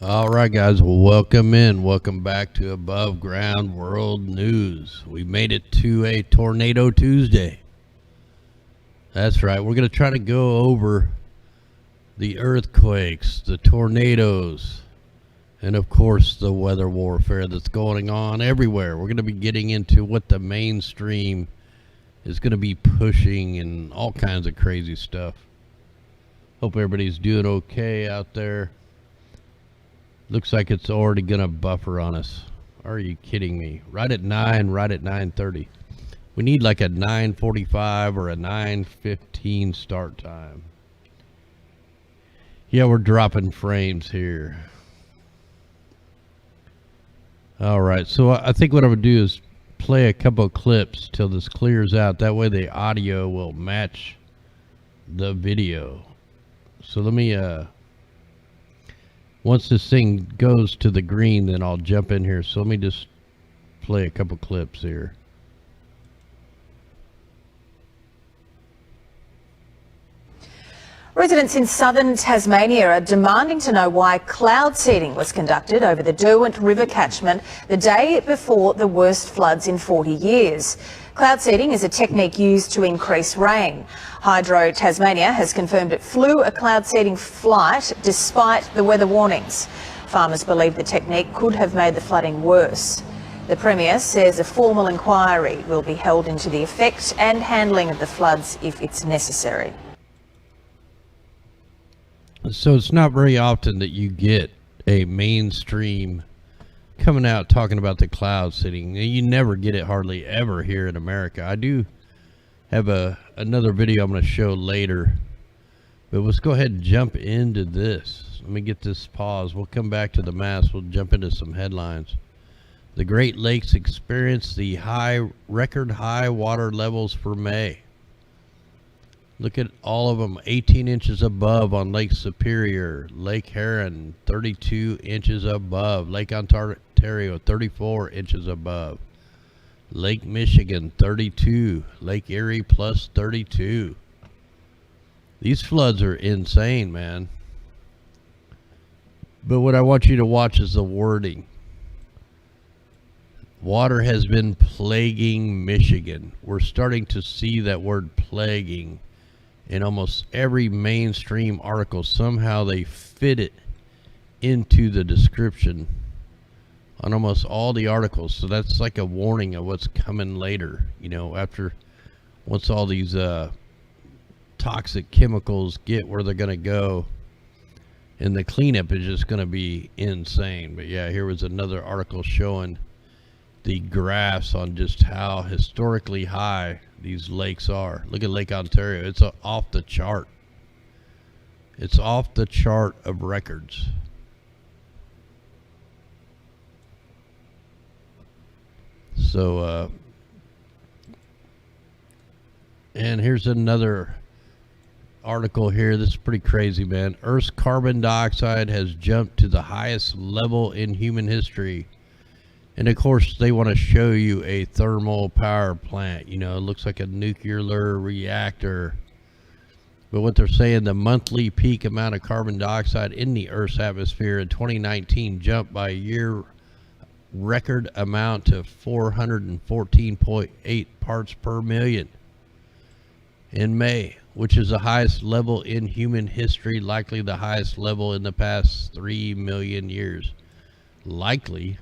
All right, guys, welcome back to Above Ground World News. We made it to a Tornado Tuesday. That's right, we're going to try to go over the earthquakes, the tornadoes, and of course the weather warfare that's going on everywhere. We're going to be getting into what the mainstream is going to be pushing and all kinds of crazy stuff. Hope everybody's doing okay out there. Looks like it's already gonna buffer on us. Are you kidding me? Right at 9, right at 9:30. We need like a 9:45 or a 9:15 start time. Yeah, we're dropping frames here. All right, so I think what I'm gonna do is play a couple of clips till this clears out. That way the audio will match the video. So let me once this thing goes to the green, then I'll jump in here. So let me just play a couple clips here. Residents in southern Tasmania are demanding to know why cloud seeding was conducted over the Derwent River catchment the day before the worst floods in 40 years. Cloud seeding is a technique used to increase rain. Hydro Tasmania has confirmed it flew a cloud seeding flight despite the weather warnings. Farmers believe the technique could have made the flooding worse. The Premier says a formal inquiry will be held into the effect and handling of the floods if it's necessary. So it's not very often that you get a mainstream coming out talking about the cloud seeding. You never get it hardly ever here in America. I do have another video I'm going to show later, but let's go ahead and jump into this. Let me get this pause. We'll come back to the mass. We'll jump into some headlines. The Great Lakes experienced the record high water levels for May. Look at all of them, 18 inches above on Lake Superior, Lake Huron, 32 inches above, Lake Ontario, 34 inches above, Lake Michigan, 32, Lake Erie plus 32. These floods are insane, man. But what I want you to watch is the wording. Water has been plaguing Michigan. We're starting to see that word plaguing in almost every mainstream article. Somehow they fit it into the description on almost all the articles. So that's like a warning of what's coming later, you know, once all these toxic chemicals get where they're going to go, and the cleanup is just going to be insane. But yeah, here was another article showing the graphs on just how historically high these lakes are. Look at Lake Ontario. It's off the chart. It's off the chart of records. So, and here's another article here. This is pretty crazy, man. Earth's carbon dioxide has jumped to the highest level in human history. And of course, they want to show you a thermal power plant. You know, it looks like a nuclear reactor. But what they're saying, the monthly peak amount of carbon dioxide in the Earth's atmosphere in 2019 jumped by a year record amount to 414.8 parts per million in May, which is the highest level in human history, likely the highest level in the past 3 million years. Likely.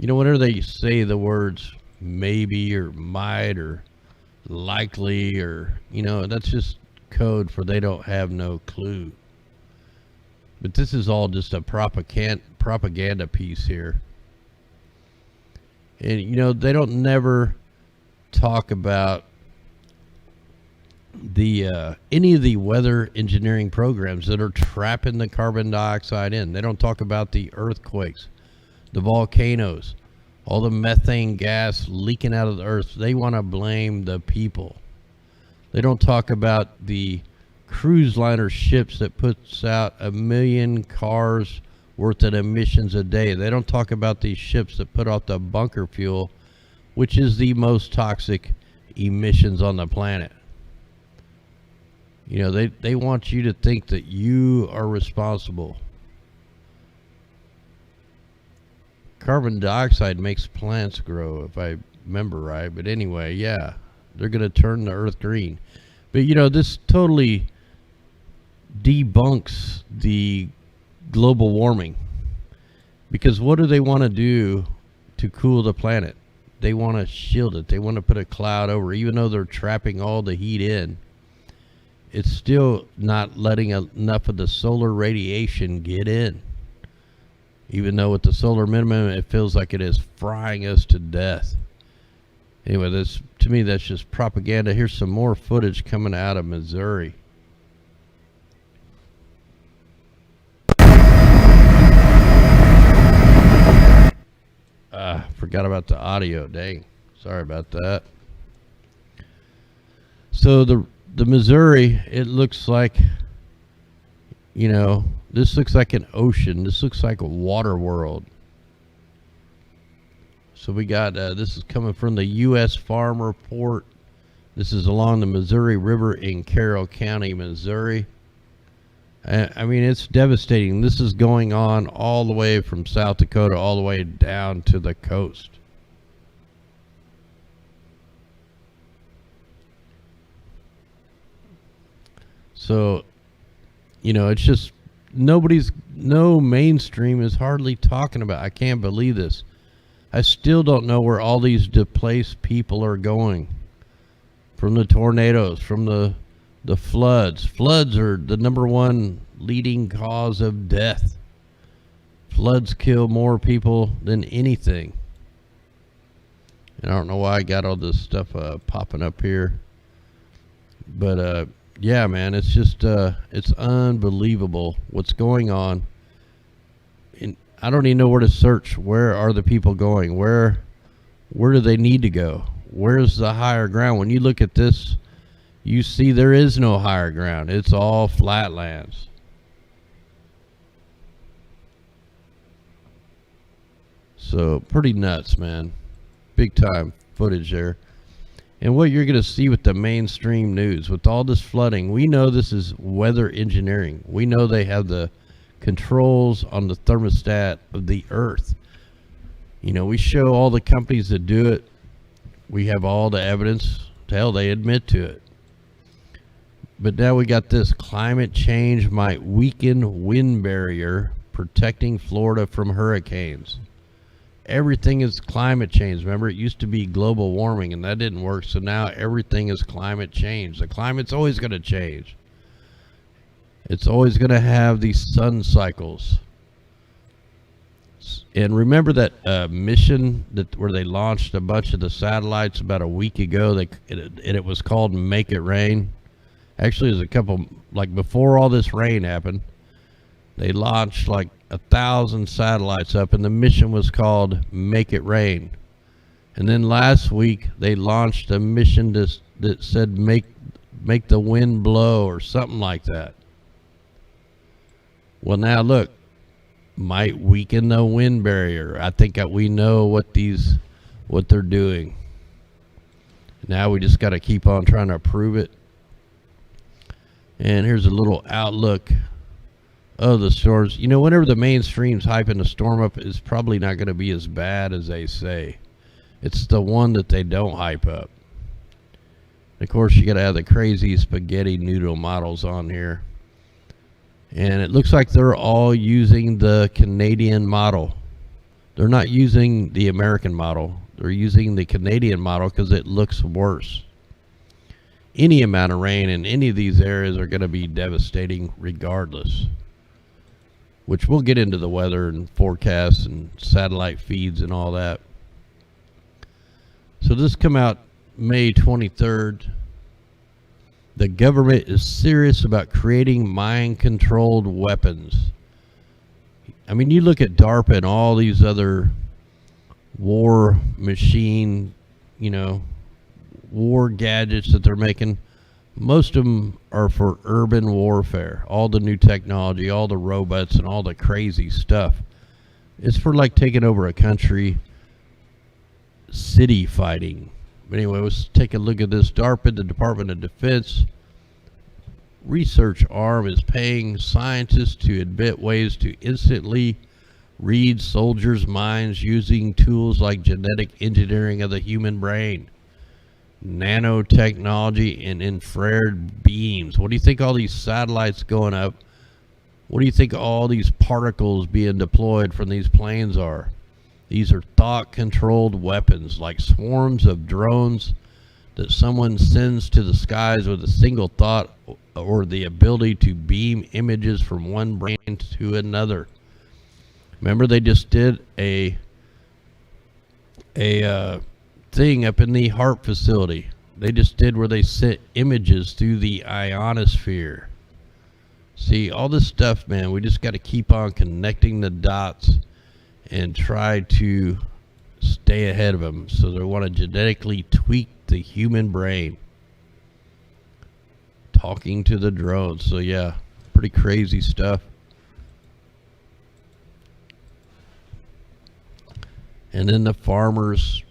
You know, whenever they say the words maybe or might or likely, or, you know, that's just code for they don't have no clue. But this is all just a propaganda piece here. And, you know, they don't never talk about the any of the weather engineering programs that are trapping the carbon dioxide in. They don't talk about the earthquakes, the volcanoes, all the methane gas leaking out of the earth. They want to blame the people. They don't talk about the cruise liner ships that puts out 1 million cars worth of emissions a day. They don't talk about these ships that put out the bunker fuel, which is the most toxic emissions on the planet. You know, they want you to think that you are responsible carbon dioxide makes plants grow, if I remember right. But anyway, yeah, they're going to turn the earth green. But you know, this totally debunks the global warming, because what do they want to do to cool the planet? They want to shield it. They want to put a cloud over, even though they're trapping all the heat in. It's still not letting enough of the solar radiation get in. Even though with the solar minimum, it feels like it is frying us to death. Anyway, that's, to me, that's just propaganda. Here's some more footage coming out of Missouri. Forgot about the audio. Dang. Sorry about that. So the Missouri, it looks like, you know, this looks like an ocean. This looks like a water world. So we got, this is coming from the U.S. Farm Report. This is along the Missouri River in Carroll County, Missouri. I mean, it's devastating. This is going on all the way from South Dakota all the way down to the coast. So, you know, it's just no mainstream is hardly talking about. I can't believe this. I still don't know where all these displaced people are going. From the tornadoes, from the floods. Floods are the #1 leading cause of death. Floods kill more people than anything. And I don't know why I got all this stuff popping up here. But yeah, man, it's just it's unbelievable what's going on. And I don't even know where to search. Where are the people going? Where do they need to go? Where's the higher ground? When you look at this, you see there is no higher ground. It's all flatlands. So pretty nuts, man. Big time footage there. And what you're going to see with the mainstream news, with all this flooding, we know this is weather engineering. We know they have the controls on the thermostat of the earth. You know, we show all the companies that do it. We have all the evidence. Hell, they admit to it. But now we got this. Climate change might weaken wind barrier protecting Florida from hurricanes. Everything is climate change. Remember, it used to be global warming, and that didn't work. So now everything is climate change. The climate's always going to change. It's always going to have these sun cycles. And remember that mission where they launched a bunch of the satellites about a week ago? It was called Make It Rain. Actually, there's a couple, like before all this rain happened, they launched like 1,000 satellites up, and the mission was called Make It Rain. And then last week they launched a mission that said make the wind blow or something like that. Well, now look, might weaken the wind barrier. I think that we know what they're doing. Now we just got to keep on trying to prove it. And here's a little outlook of the storms. You know, whenever the mainstream's hyping a storm up, it's probably not going to be as bad as they say. It's the one that they don't hype up. Of course, you got to have the crazy spaghetti noodle models on here. And it looks like they're all using the Canadian model. They're not using the American model. They're using the Canadian model because it looks worse. Any amount of rain in any of these areas are going to be devastating regardless. Which we'll get into the weather and forecasts and satellite feeds and all that. So this come out May 23rd. The government is serious about creating mind-controlled weapons. I mean, you look at DARPA and all these other war machine, you know, war gadgets that they're making. Most of them are for urban warfare. All the new technology, all the robots and all the crazy stuff. It's for like taking over a country, city fighting. But anyway, let's take a look at this. DARPA, the Department of Defense research arm, is paying scientists to invent ways to instantly read soldiers' minds using tools like genetic engineering of the human brain, nanotechnology, and infrared beams. What do you think all these satellites going up? What do you think all these particles being deployed from these planes are? These are thought-controlled weapons, like swarms of drones that someone sends to the skies with a single thought or the ability to beam images from one brain to another. Remember, they just did a thing up in the Hart facility. They just did where they sent images through the ionosphere. See, all this stuff, man, we just got to keep on connecting the dots and try to stay ahead of them. So they want to genetically tweak the human brain. Talking to the drones. So yeah, pretty crazy stuff. And then the farmers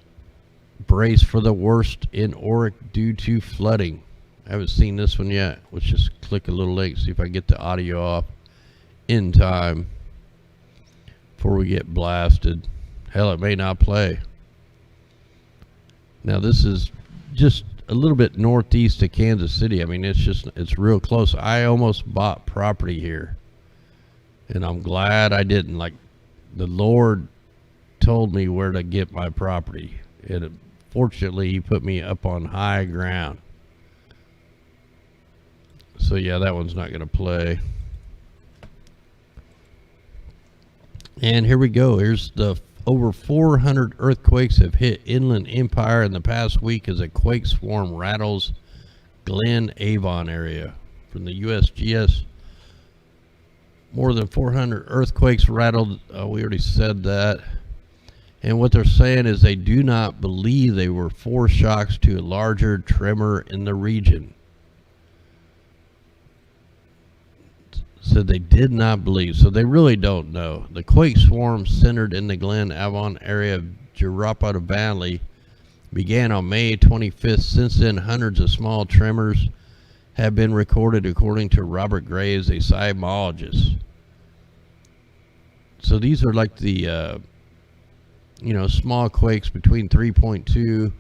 brace for the worst in Worxd due to flooding. I haven't seen this one yet. Let's just click a little link, see if I get the audio off in time before we get blasted. Hell, it may not play. Now this is just a little bit northeast of Kansas City. I mean, it's real close. I almost bought property here, and I'm glad I didn't. Like, the Lord told me where to get my property, and fortunately he put me up on high ground. So yeah, that one's not going to play. And here we go. Here's the over 400 earthquakes have hit Inland Empire in the past week as a quake swarm rattles Glen Avon area. From the USGS, more than 400 earthquakes rattled. We already said that. And what they're saying is they do not believe they were foreshocks to a larger tremor in the region. So they did not believe. So they really don't know. The quake swarm centered in the Glen Avon area of Jarapa Valley began on May 25th. Since then, hundreds of small tremors have been recorded, according to Robert Graves, a seismologist. So these are like the small quakes between 3.2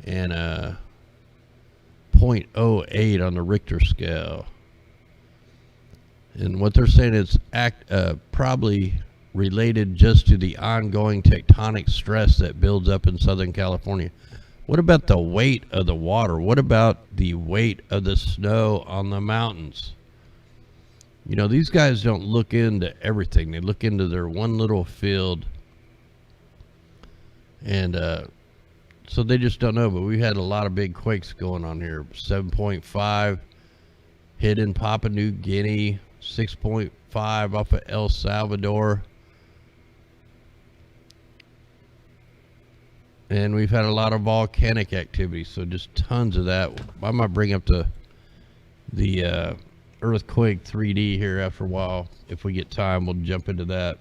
and 0.08 on the Richter scale. And what they're saying is probably related just to the ongoing tectonic stress that builds up in Southern California. What about the weight of the water? What about the weight of the snow on the mountains? You know, these guys don't look into everything. They look into their one little field. And so they just don't know. But we had a lot of big quakes going on here. 7.5 hit in Papua New Guinea. 6.5 off of El Salvador. And we've had a lot of volcanic activity, so just tons of that. I might bring up the earthquake 3D here after a while. If we get time, we'll jump into that.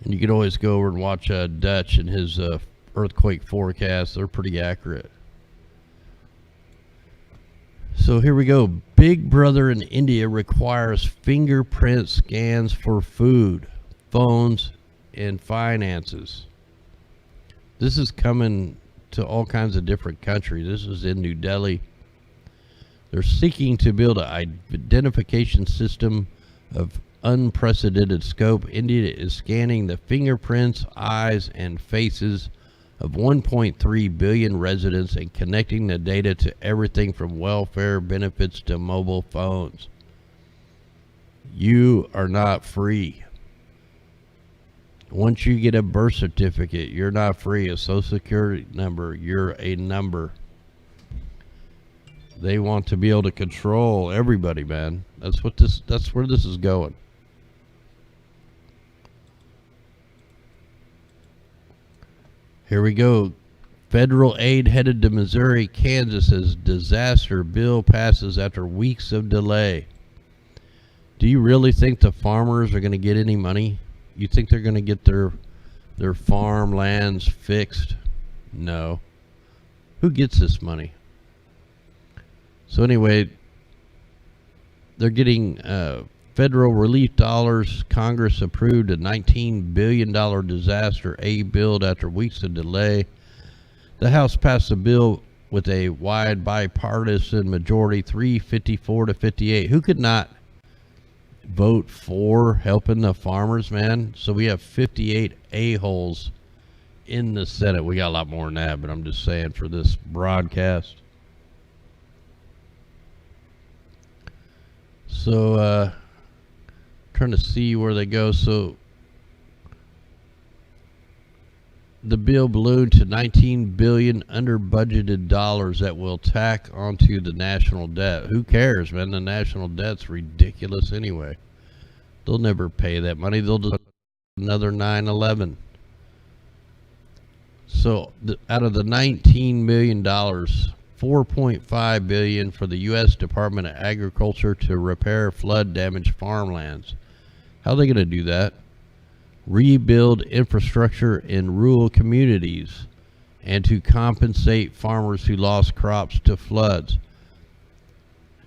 And you can always go over and watch Dutch and his earthquake forecast. They're pretty accurate. So here we go. Big Brother in India requires fingerprint scans for food, phones, and finances. This is coming to all kinds of different countries. This is in New Delhi. They're seeking to build an identification system of unprecedented scope. India is scanning the fingerprints, eyes, and faces of 1.3 billion residents and connecting the data to everything from welfare benefits to mobile phones. You are not free. Once you get a birth certificate, you're not free. A social security number, you're a number. They want to be able to control everybody, man. That's where this is going. Here we go. Federal aid headed to Missouri, Kansas as disaster bill passes after weeks of delay. Do you really think the farmers are going to get any money? You think they're going to get their farmlands fixed? No. Who gets this money? So anyway, they're getting federal relief dollars. Congress approved a $19 billion disaster aid bill after weeks of delay. The House passed the bill with a wide bipartisan majority, 354 to 58. Who could not vote for helping the farmers, man? So we have 58 a-holes in the Senate. We got a lot more than that, but I'm just saying for this broadcast. So trying to see where they go. So the bill ballooned to $19 billion under budgeted dollars that will tack onto the national debt. Who cares, man? The national debt's ridiculous anyway. They'll never pay that money. They'll do another 9/11. So out of the $19 million, $4.5 billion for the U.S. Department of Agriculture to repair flood-damaged farmlands. How are they going to do that? Rebuild infrastructure in rural communities and to compensate farmers who lost crops to floods,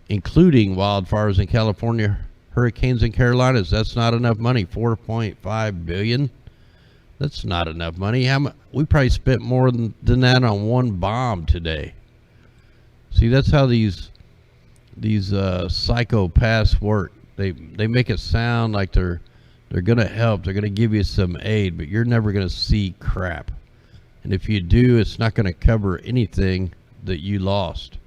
including wildfires in California, hurricanes in Carolinas. That's not enough money. $4.5 billion. That's not enough money. We probably spent more than that on one bomb today. See, that's how these psychopaths work. They make it sound like they're going to help. They're going to give you some aid, but you're never going to see crap. And if you do, it's not going to cover anything that you lost.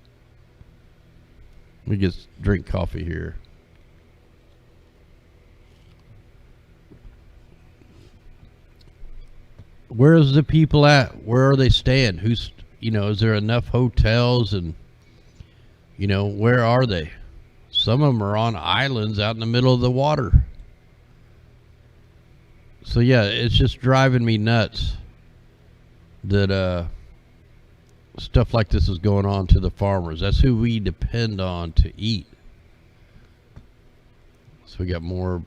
Let me just drink coffee here. Where is the people at? Where are they staying? Is there enough hotels? And, where are they? Some of them are on islands out in the middle of the water. So yeah, it's just driving me nuts that stuff like this is going on to the farmers. That's who we depend on to eat. So we got more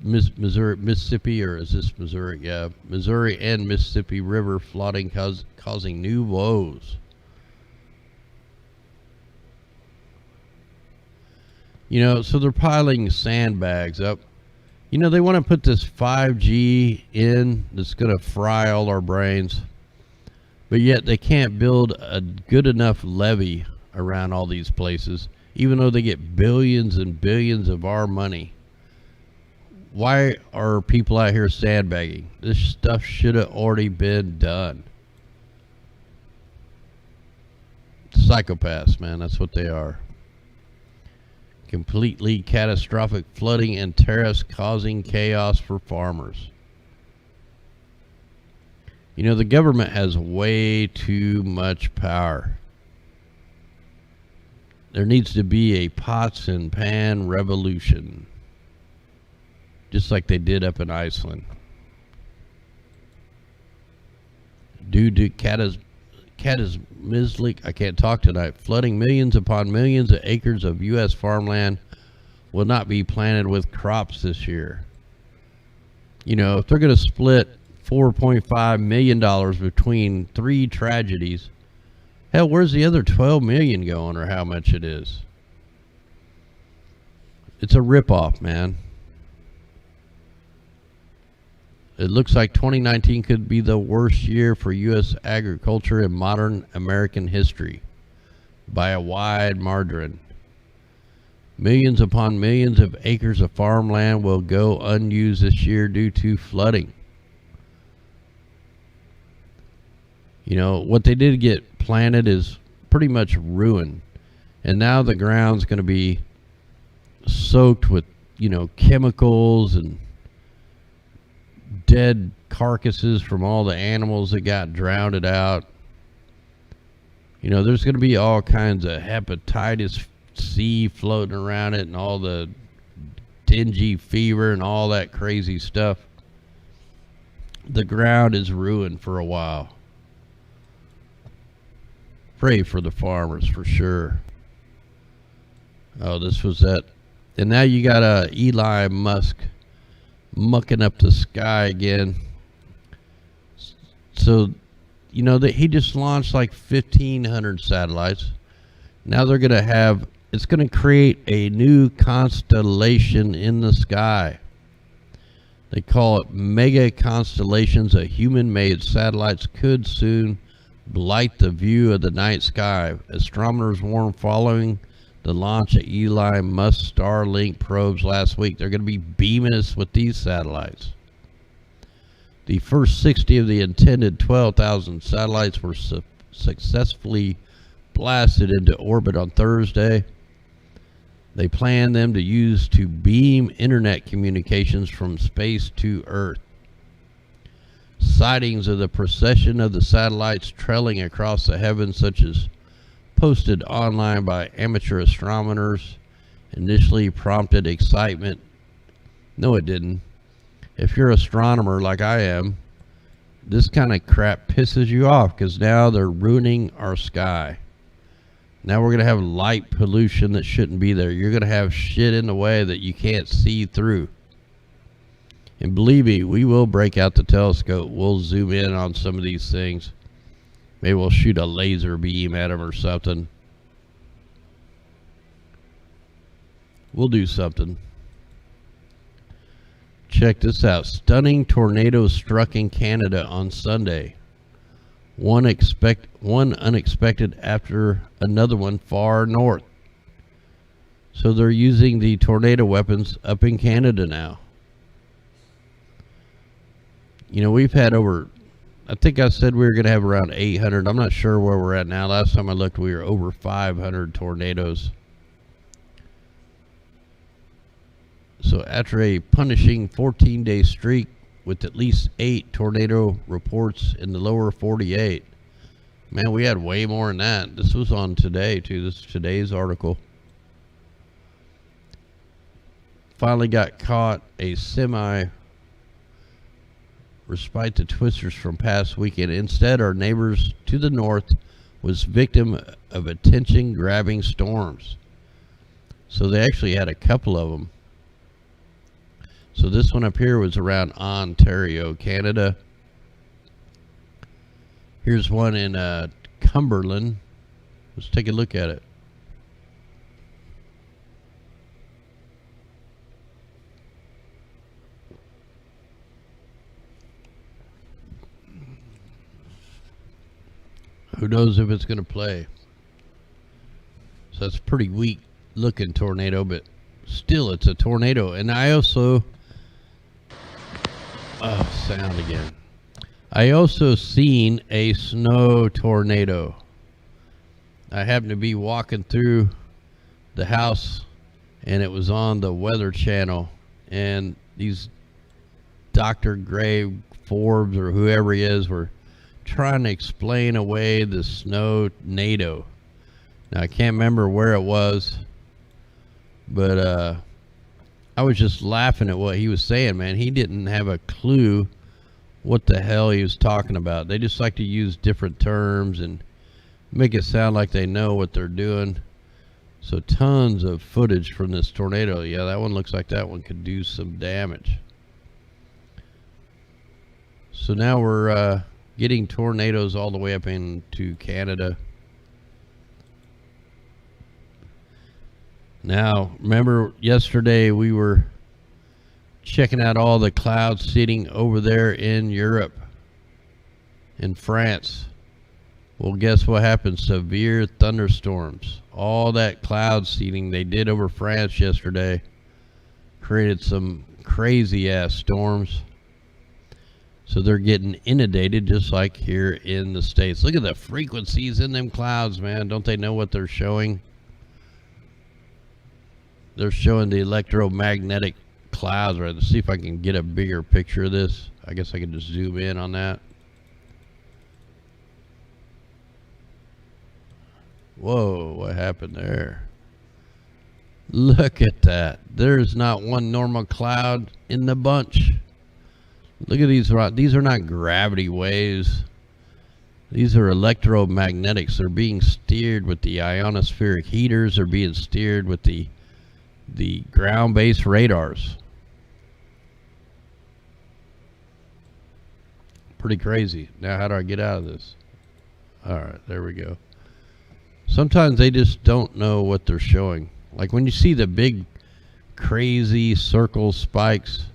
Mississippi, or is this Missouri? Yeah, Missouri and Mississippi River flooding causing new woes. So they're piling sandbags up. They want to put this 5G in that's going to fry all our brains, but yet they can't build a good enough levee around all these places, even though they get billions and billions of our money. Why are people out here sandbagging? This stuff should have already been done. Psychopaths, man, that's what they are. Completely catastrophic flooding and tariffs causing chaos for farmers. The government has way too much power. There needs to be a pots and pan revolution, just like they did up in Iceland. Due to catastrophic, I can't talk tonight, flooding, millions upon millions of acres of U.S. farmland will not be planted with crops this year. If they're going to split $4.5 million between three tragedies, hell, where's the other $12 million going, or how much it is? It's a ripoff, man. It looks like 2019 could be the worst year for U.S. agriculture in modern American history by a wide margin. Millions upon millions of acres of farmland will go unused this year due to flooding. What they did get planted is pretty much ruined. And now the ground's going to be soaked with, chemicals and dead carcasses from all the animals that got drowned out. There's going to be all kinds of hepatitis C floating around it, and all the dingy fever and all that crazy stuff. The ground is ruined for a while. Pray for the farmers for sure. Oh, this was that. And now you got Elon Musk mucking up the sky again. So, that he just launched like 1,500 satellites. Now they're going to have It's going to create a new constellation in the sky. They call it mega constellations. A human-made satellites could soon blight the view of the night sky. Astronomers warn following the launch of Elon Musk's Starlink probes last week. They're going to be beaming us with these satellites. The first 60 of the intended 12,000 satellites were successfully blasted into orbit on Thursday. They plan them to use to beam internet communications from space to Earth. Sightings of the procession of the satellites trailing across the heavens, such as posted online by amateur astronomers, initially prompted excitement. No, it didn't. If you're an astronomer like I am, this kind of crap pisses you off because now they're ruining our sky. Now we're going to have light pollution that shouldn't be there. You're going to have shit in the way that you can't see through. And believe me, we will break out the telescope. We'll zoom in on some of these things. Maybe we'll shoot a laser beam at them or something. We'll do something. Check this out. Stunning tornado struck in Canada on Sunday. One unexpected after another one far north. So they're using the tornado weapons up in Canada now. You know, we've had over, I think I said we were going to have around 800. I'm not sure where we're at now. Last time I looked, we were over 500 tornadoes. So after a punishing 14-day streak with at least 8 tornado reports in the lower 48, man, we had way more than that. This was on today, too. This is today's article. Finally got caught a semi respite the twisters from past weekend. Instead, our neighbors to the north was victim of attention-grabbing storms. So they actually had a couple of them. So this one up here was around Ontario, Canada. Here's one in Cumberland. Let's take a look at it. Who knows if it's going to play? So that's a pretty weak looking tornado, but still it's a tornado. And I also sound again. I also seen a snow tornado. I happened to be walking through the house and it was on the Weather Channel, and these Dr. Gray Forbes or whoever he is were trying to explain away the snow tornado. Now I can't remember where it was, but I was just laughing at what he was saying, man. He didn't have a clue what the hell he was talking about. They just like to use different terms and make it sound like they know what they're doing. So tons of footage from this tornado. Yeah, that one looks like that one could do some damage. So now we're getting tornadoes all the way up into Canada. Now, remember yesterday we were checking out all the cloud seeding over there in Europe, in France. Well, guess what happened? Severe thunderstorms. All that cloud seeding they did over France yesterday created some crazy ass storms. So they're getting inundated just like here in the States. Look at the frequencies in them clouds, man. Don't they know what they're showing? They're showing the electromagnetic clouds. Right, let's see if I can get a bigger picture of this. I guess I can just zoom in on that. Whoa, what happened there? Look at that. There's not one normal cloud in the bunch. Look at these. These are not gravity waves. These are electromagnetics. They're being steered with the ionospheric heaters. They're being steered with the ground-based radars. Pretty crazy. Now how do I get out of this? All right, there we go. Sometimes they just don't know what they're showing. Like when you see the big crazy circle spikes,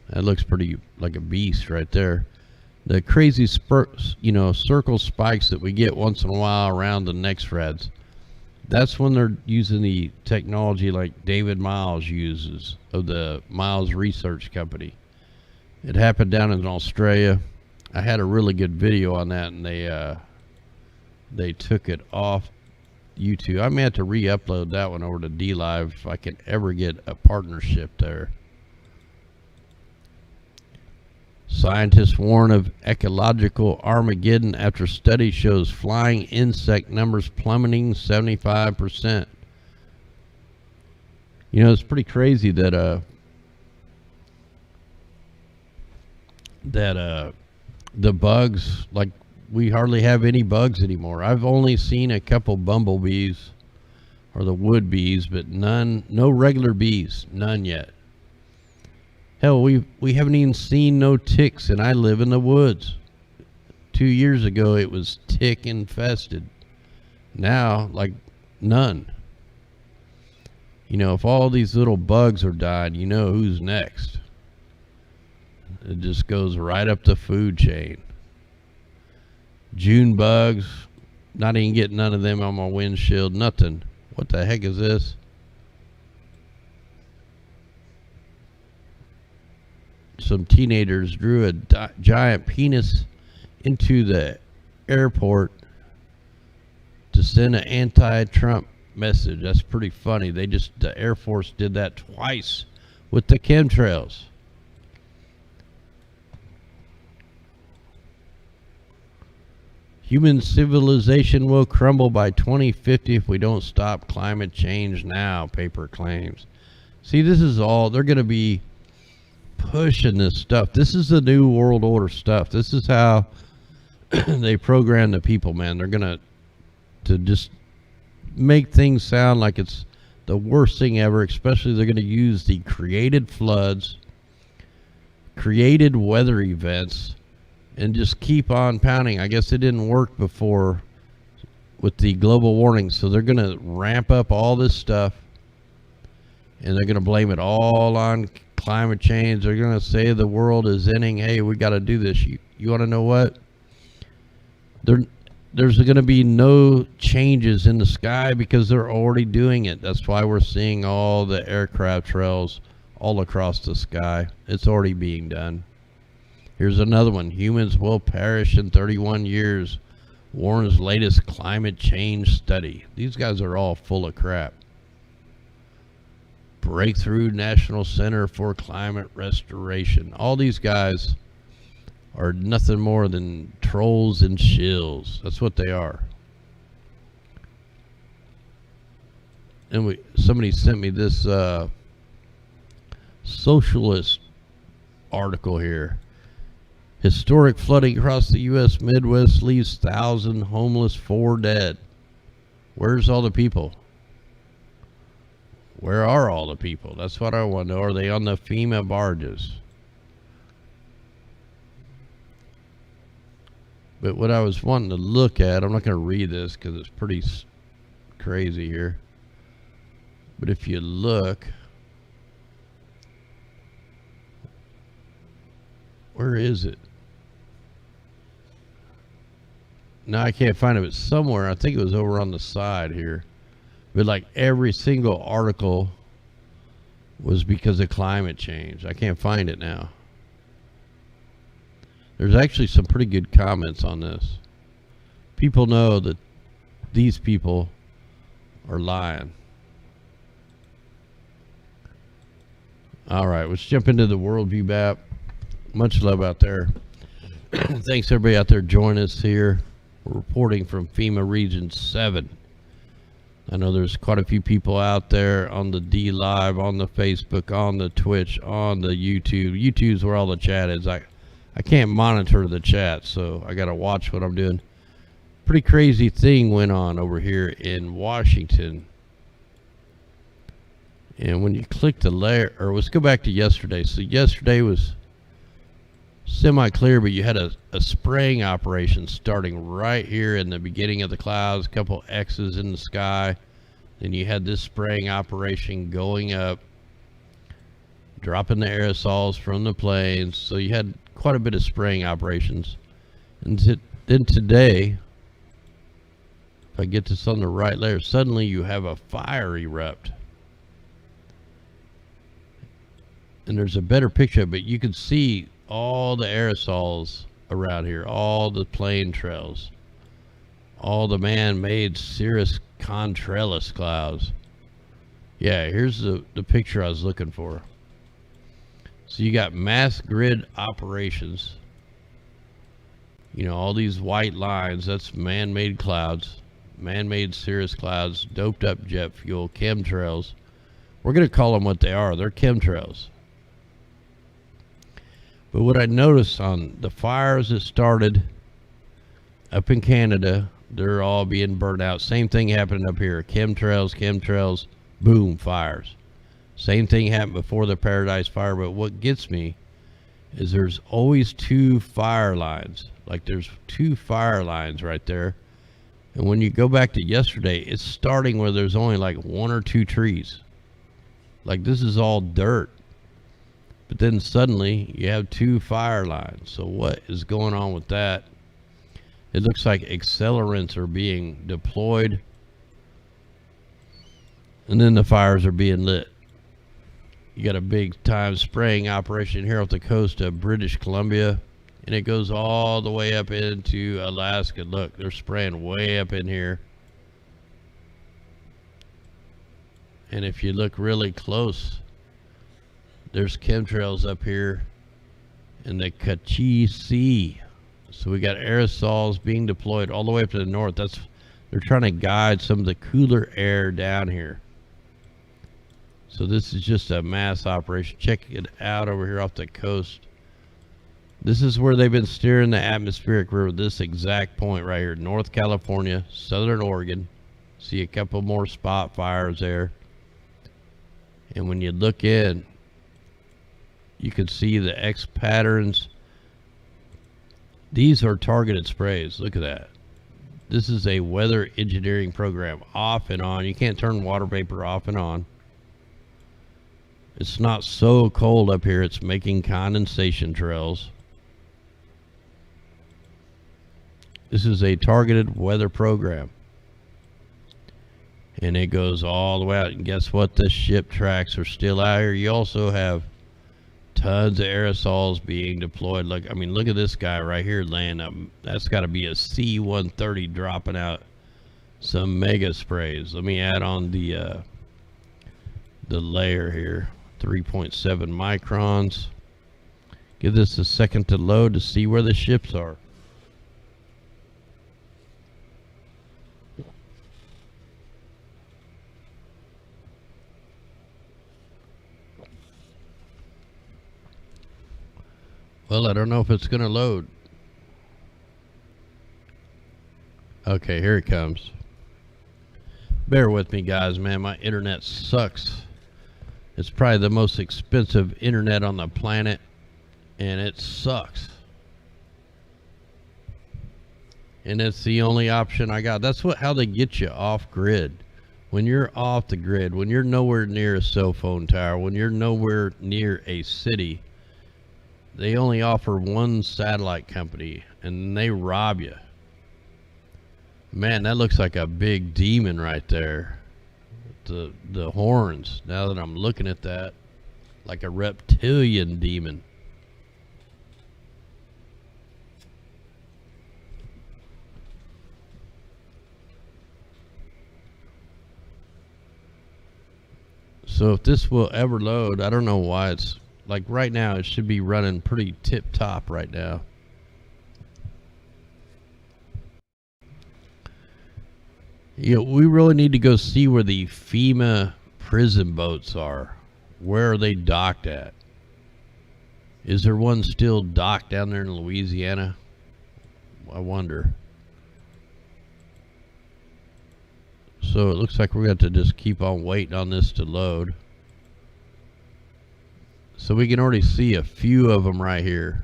that looks pretty like a beast right there. The crazy circle spikes that we get once in a while around the next threads, that's when they're using the technology like David Miles uses of the Miles Research Company. It happened down in Australia. I had a really good video on that, and they took it off YouTube. I may have to re-upload that one over to DLive if I can ever get a partnership there. Scientists warn of ecological Armageddon after study shows flying insect numbers plummeting 75%. You know, it's pretty crazy that the bugs, like, we hardly have any bugs anymore. I've only seen a couple bumblebees or the wood bees, but no regular bees, none yet. Hell, we haven't even seen no ticks, and I live in the woods. 2 years ago, it was tick infested. Now, like, none. You know, if all these little bugs are dying, you know who's next. It just goes right up the food chain. June bugs, not even getting none of them on my windshield, nothing. What the heck is this? Some teenagers drew a giant penis into the airport to send an anti-Trump message. That's pretty funny. The Air Force did that twice with the chemtrails. Human civilization will crumble by 2050 if we don't stop climate change now, paper claims. See, this is all, they're going to be pushing this stuff. This is the new world order stuff. This is how they program the people, man. They're going to just make things sound like it's the worst thing ever, especially they're going to use the created floods, created weather events, and just keep on pounding. I guess it didn't work before with the global warming, so they're going to ramp up all this stuff, and they're going to blame it all on climate change. They're going to say the world is ending. Hey, we got to do this. You want to know what? There's going to be no changes in the sky because they're already doing it. That's why we're seeing all the aircraft trails all across the sky. It's already being done. Here's another one. Humans will perish in 31 years, warns latest climate change study. These guys are all full of crap. Breakthrough National Center for Climate Restoration. All these guys are nothing more than trolls and shills. That's what they are. And somebody sent me this socialist article here. Historic flooding across the U.S. Midwest leaves 1,000 homeless, 4 dead. Where's all the people? Where are all the people? That's what I want to know. Are they on the FEMA barges? But what I was wanting to look at, I'm not going to read this because it's pretty crazy here. But if you look, where is it? Now I can't find it, but somewhere, I think it was over on the side here. But like every single article was because of climate change. I can't find it now. There's actually some pretty good comments on this. People know that these people are lying. All right, let's jump into the Worldview map. Much love out there. Thanks everybody out there joining us here. We're reporting from FEMA Region 7. I know there's quite a few people out there on the DLive, on the Facebook, on the Twitch, on the YouTube. YouTube's where all the chat is. I can't monitor the chat, so I got to watch what I'm doing. Pretty crazy thing went on over here in Washington. And when you click the layer, or let's go back to yesterday. So yesterday was semi-clear, but you had a spraying operation starting right here in the beginning of the clouds, a couple X's in the sky. Then you had this spraying operation going up, dropping the aerosols from the planes. So you had quite a bit of spraying operations. And then today, if I get this on the right layer, suddenly you have a fire erupt. And there's a better picture, but you can see all the aerosols around here, all the plane trails, all the man-made cirrus contralus clouds. Yeah, here's the picture I was looking for. So you got mass grid operations. You know, all these white lines, that's man-made clouds, man-made cirrus clouds, doped up jet fuel, chemtrails. We're going to call them what they are. They're chemtrails. But what I noticed on the fires that started up in Canada, they're all being burned out. Same thing happening up here. Chemtrails, boom, fires. Same thing happened before the Paradise Fire. But what gets me is there's always two fire lines. Like there's two fire lines right there. And when you go back to yesterday, it's starting where there's only like one or two trees. Like this is all dirt. But then suddenly you have two fire lines. So what is going on with that? It looks like accelerants are being deployed. And then the fires are being lit. You got a big time spraying operation here off the coast of British Columbia. And it goes all the way up into Alaska. Look, they're spraying way up in here. And if you look really close, there's chemtrails up here in the Kachee Sea. So we got aerosols being deployed all the way up to the north. They're trying to guide some of the cooler air down here. So this is just a mass operation. Check it out over here off the coast. This is where they've been steering the atmospheric river, this exact point right here, North California, Southern Oregon. See a couple more spot fires there. And when you look in, you can see the X patterns. These are targeted sprays. Look at that. This is a weather engineering program, off and on. You can't turn water vapor off and on. It's not so cold up here, it's making condensation trails. This is a targeted weather program. And it goes all the way out. And guess what? The ship tracks are still out here. You also have tons of aerosols being deployed. Look, I mean, look at this guy right here laying up. That's got to be a C-130 dropping out some mega sprays. Let me add on the layer here. 3.7 microns. Give this a second to load to see where the ships are. Well, I don't know if it's going to load. Okay, here it comes. Bear with me, guys, man. My internet sucks. It's probably the most expensive internet on the planet, and it sucks. And it's the only option I got. That's how they get you off grid. When you're off the grid, when you're nowhere near a cell phone tower, when you're nowhere near a city, they only offer one satellite company, and they rob you. Man, that looks like a big demon right there. The horns, now that I'm looking at that, like a reptilian demon. So if this will ever load, I don't know why it's like right now. It should be running pretty tip top right now. You know, we really need to go see where the FEMA prison boats are. Where are they docked at? Is there one still docked down there in Louisiana? I wonder. So it looks like we're going to have to just keep on waiting on this to load. So we can already see a few of them right here.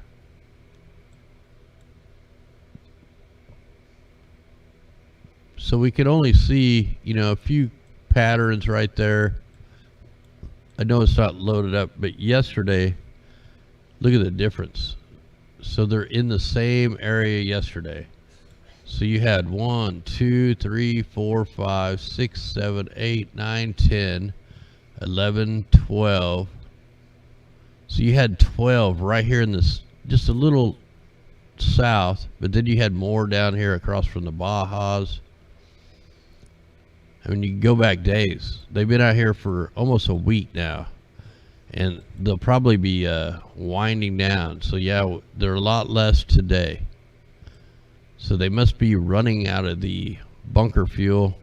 So we can only see, you know, a few patterns right there. I know it's not loaded up, but yesterday, look at the difference. So they're in the same area yesterday. So you had 1, 2, 3, 4, 5, 6, 7, 8, 9, 10, 11, 12. So you had 12 right here in this, just a little south, but then you had more down here across from the Bajas. I mean, you can go back days. They've been out here for almost a week now, and they'll probably be winding down. So yeah, they're a lot less today. So they must be running out of the bunker fuel,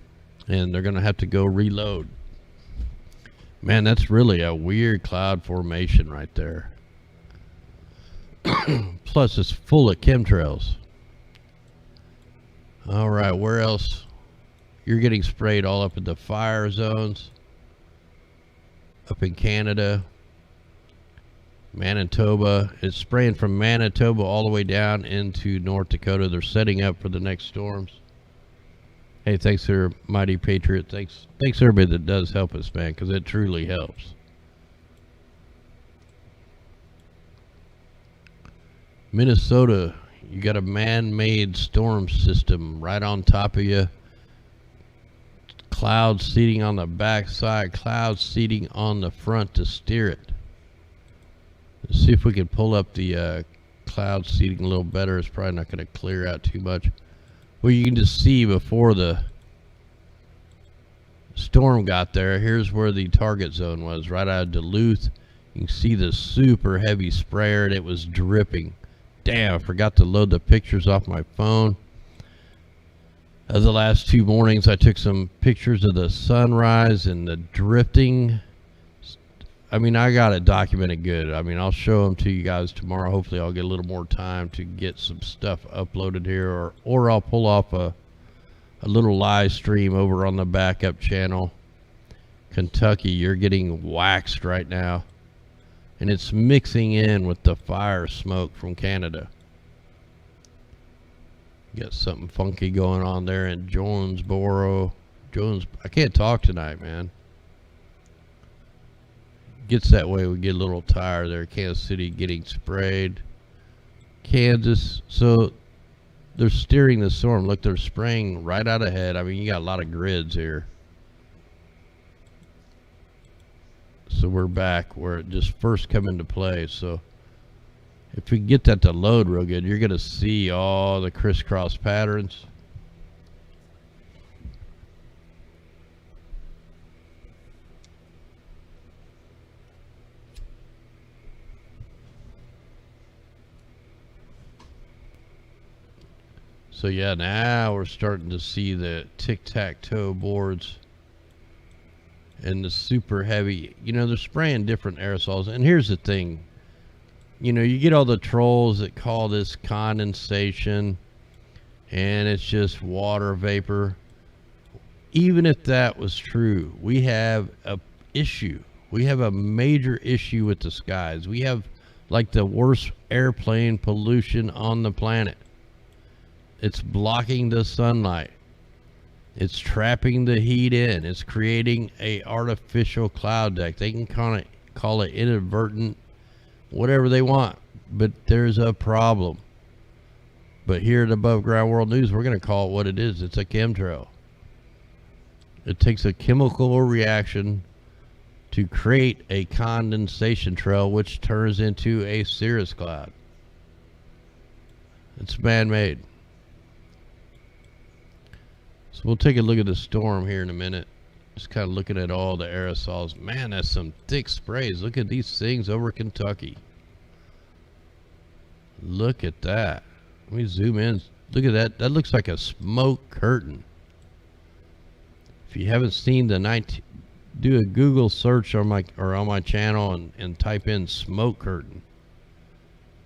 and they're going to have to go reload. Man, that's really a weird cloud formation right there. Plus, it's full of chemtrails. All right, where else? You're getting sprayed all up in the fire zones. Up in Canada. Manitoba. It's spraying from Manitoba all the way down into North Dakota. They're setting up for the next storms. Hey, thanks there, Mighty Patriot. Thanks everybody that does help us, man, because it truly helps. Minnesota, you got a man-made storm system right on top of you. Cloud seating on the back side, cloud seating on the front to steer it. Let's see if we can pull up the cloud seating a little better. It's probably not going to clear out too much. Well, you can just see before the storm got there, here's where the target zone was, right out of Duluth. You can see the super heavy sprayer, and it was dripping. Damn, I forgot to load the pictures off my phone. The last 2 mornings, I took some pictures of the sunrise and the drifting. I mean, I got it documented good. I mean, I'll show them to you guys tomorrow. Hopefully, I'll get a little more time to get some stuff uploaded here, or I'll pull off a little live stream over on the backup channel. Kentucky, you're getting waxed right now, and it's mixing in with the fire smoke from Canada. Got something funky going on there in Jonesboro. I can't talk tonight, man. Gets that way, we get a little tired there. Kansas City getting sprayed. Kansas, so they're steering the storm. Look, they're spraying right out ahead. I mean, you got a lot of grids here. So we're back where it just first come into play. So if we get that to load real good, you're going to see all the crisscross patterns. So yeah, now we're starting to see the tic-tac-toe boards and the super heavy. You know, they're spraying different aerosols. And here's the thing. You know, you get all the trolls that call this condensation and it's just water vapor. Even if that was true, we have a issue. We have a major issue with the skies. We have like the worst airplane pollution on the planet. It's blocking the sunlight. It's trapping the heat in. It's creating a artificial cloud deck. They can kind of call it inadvertent, whatever they want, but there's a problem. But here at Above Ground World News, we're going to call it what it is. It's a chemtrail. It takes a chemical reaction to create a condensation trail, which turns into a cirrus cloud. It's man-made. So we'll take a look at the storm here in a minute. Just kind of looking at all the aerosols. Man, that's some thick sprays. Look at these things over Kentucky. Look at that. Let me zoom in. Look at that. That looks like a smoke curtain. If you haven't seen the do a Google search on my channel and type in smoke curtain,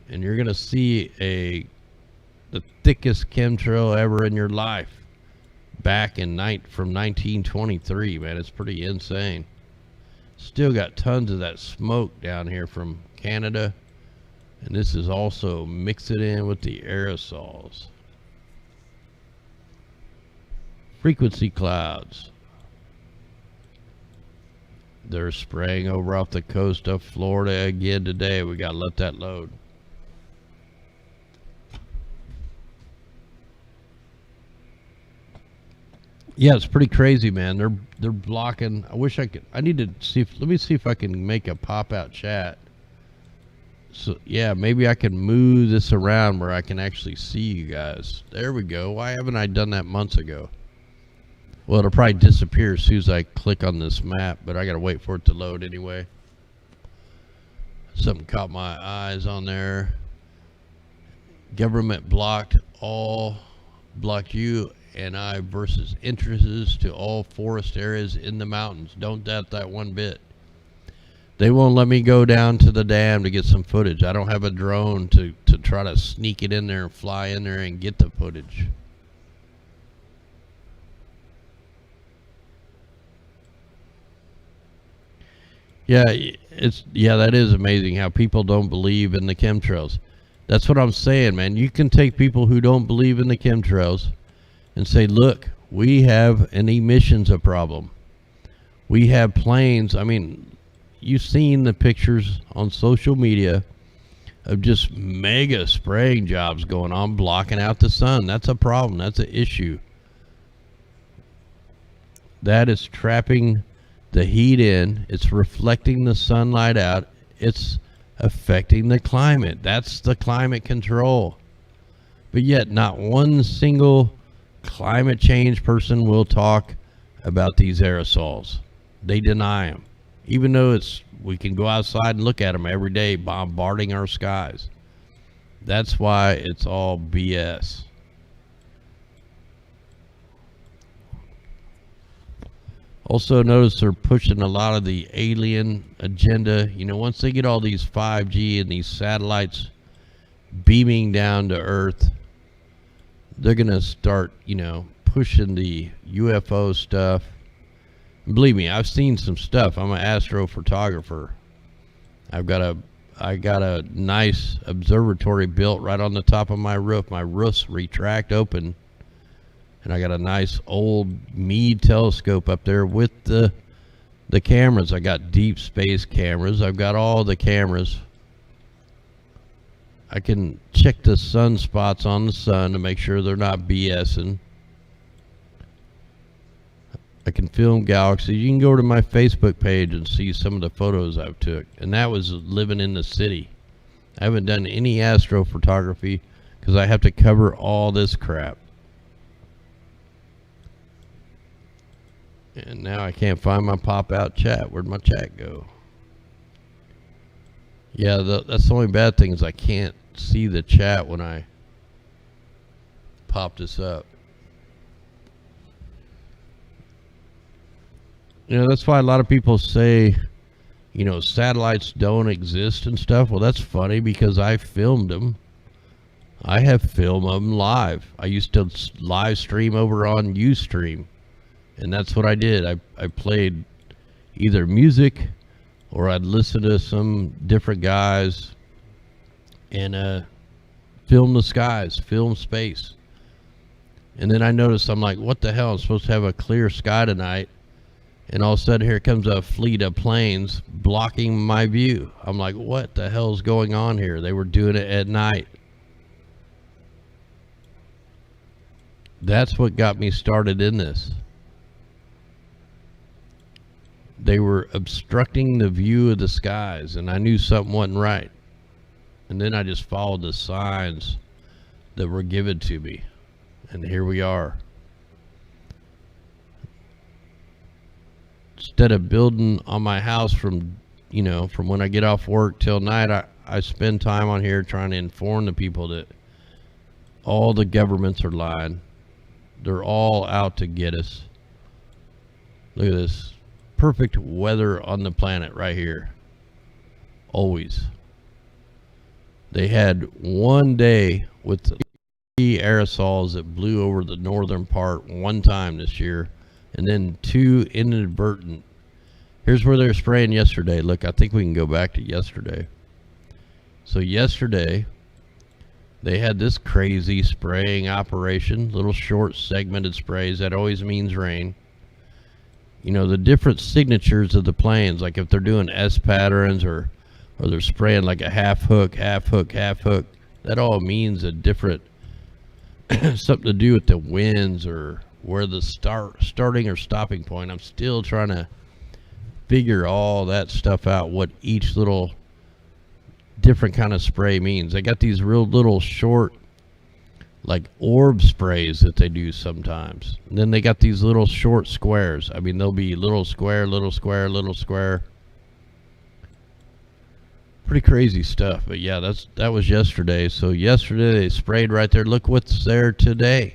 and you're gonna see the thickest chemtrail ever in your life. Back in from 1923, man. It's pretty insane. Still got tons of that smoke down here from Canada, and this is also mixing in with the aerosols. Frequency clouds. They're spraying over off the coast of Florida again today. We gotta let that load. Yeah, it's pretty crazy, man. They're blocking. I wish I could. I need to see. Let me see if I can make a pop-out chat. So yeah, maybe I can move this around where I can actually see you guys. There we go. Why haven't I done that months ago? Well, it'll probably disappear as soon as I click on this map, but I gotta wait for it to load anyway. Something caught my eyes on there. Government blocked you and I versus entrances to all forest areas in the mountains. Don't doubt that one bit. They won't let me go down to the dam to get some footage. I don't have a drone to try to sneak it in there and fly in there and get the footage. Yeah, that is amazing how people don't believe in the chemtrails. That's what I'm saying, man. You can take people who don't believe in the chemtrails and say, look, we have an emissions problem. We have planes. I mean, you've seen the pictures on social media of just mega spraying jobs going on, blocking out the sun. That's a problem. That's an issue. That is trapping the heat in. It's reflecting the sunlight out. It's affecting the climate. That's the climate control. But yet not one single climate change person will talk about these aerosols. They deny them, even though we can go outside and look at them every day, bombarding our skies. That's why it's all BS. Also notice they're pushing a lot of the alien agenda. You know, once they get all these 5G and these satellites beaming down to Earth, they're going to start, pushing the UFO stuff. And believe me, I've seen some stuff. I'm an astrophotographer. I got a nice observatory built right on the top of my roof. My roofs retract open. And I got a nice old Meade telescope up there with the cameras. I got deep space cameras. I've got all the cameras. I can check the sunspots on the sun to make sure they're not BSing. I can film galaxies. You can go to my Facebook page and see some of the photos I've took. And that was living in the city. I haven't done any astrophotography because I have to cover all this crap. And now I can't find my pop-out chat. Where'd my chat go? Yeah, that's the only bad thing is I can't see the chat when I pop this up. That's why a lot of people say, satellites don't exist and stuff. Well, that's funny because I filmed them. I have filmed them live. I used to live stream over on Ustream. And that's what I did. I played either music or I'd listen to some different guys and film the skies, film space. And then I noticed, I'm like, what the hell? I'm supposed to have a clear sky tonight. And all of a sudden, here comes a fleet of planes blocking my view. I'm like, what the hell's going on here? They were doing it at night. That's what got me started in this. They were obstructing the view of the skies, and I knew something wasn't right. And then I just followed the signs that were given to me. And here we are. Instead of building on my house from when I get off work till night, I spend time on here trying to inform the people that all the governments are lying. They're all out to get us. Look at this. Perfect weather on the planet right here. Always. They had one day with 3 aerosols that blew over the northern part one time this year, and then 2 inadvertent. Here's where they're spraying yesterday. Look, I think we can go back to yesterday. So yesterday They had this crazy spraying operation, little short segmented sprays. That always means rain. You know, the different signatures of the planes, like if they're doing S patterns or they're spraying like a half hook, half hook, half hook, that all means a different something to do with the winds or where the starting or stopping point. I'm still trying to figure all that stuff out, what each little different kind of spray means. They got these real little short like orb sprays that they do sometimes, and then they got these little short squares. I mean, they'll be little square, little square, little square. Pretty crazy stuff. But yeah, that was yesterday. So yesterday they sprayed right there. Look what's there today.